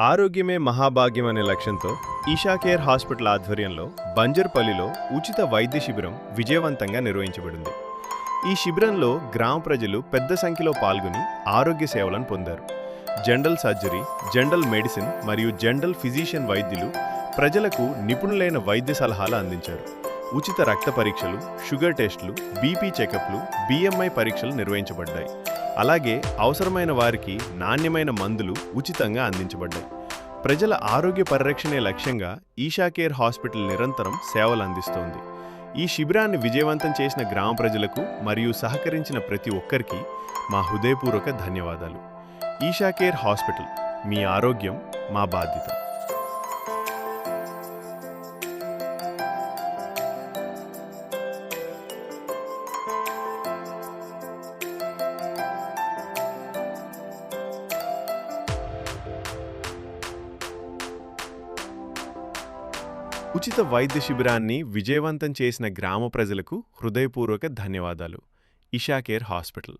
ఆరోగ్యమే మహాభాగ్యం అనే లక్ష్యంతో ఈషా కేర్ హాస్పిటల్ ఆధ్వర్యంలో బంజర్పల్లిలో ఉచిత వైద్య శిబిరం విజయవంతంగా నిర్వహించబడింది. ఈ శిబిరంలో గ్రామ ప్రజలు పెద్ద సంఖ్యలో పాల్గొని ఆరోగ్య సేవలను పొందారు. జనరల్ సర్జరీ, జనరల్ మెడిసిన్ మరియు జనరల్ ఫిజిషియన్ వైద్యులు ప్రజలకు నిపుణులైన వైద్య సలహాలు అందించారు. ఉచిత రక్త పరీక్షలు, షుగర్ టెస్టులు, బీపీ చెకప్లు, బిఎంఐ పరీక్షలు నిర్వహించబడ్డాయి. అలాగే అవసరమైన వారికి నాణ్యమైన మందులు ఉచితంగా అందించబడ్డాయి. ప్రజల ఆరోగ్య పరిరక్షణే లక్ష్యంగా ఈషా కేర్ హాస్పిటల్ నిరంతరం సేవలు అందిస్తోంది. ఈ శిబిరాన్ని విజయవంతం చేసిన గ్రామ ప్రజలకు మరియు సహకరించిన ప్రతి ఒక్కరికి మా హృదయపూర్వక ధన్యవాదాలు. ఈషా కేర్ హాస్పిటల్, మీ ఆరోగ్యం మా బాధ్యత. ఉచిత వైద్య శిబిరాన్ని విజయవంతం చేసిన గ్రామ ప్రజలకు హృదయపూర్వక ధన్యవాదాలు. Isha care hospital.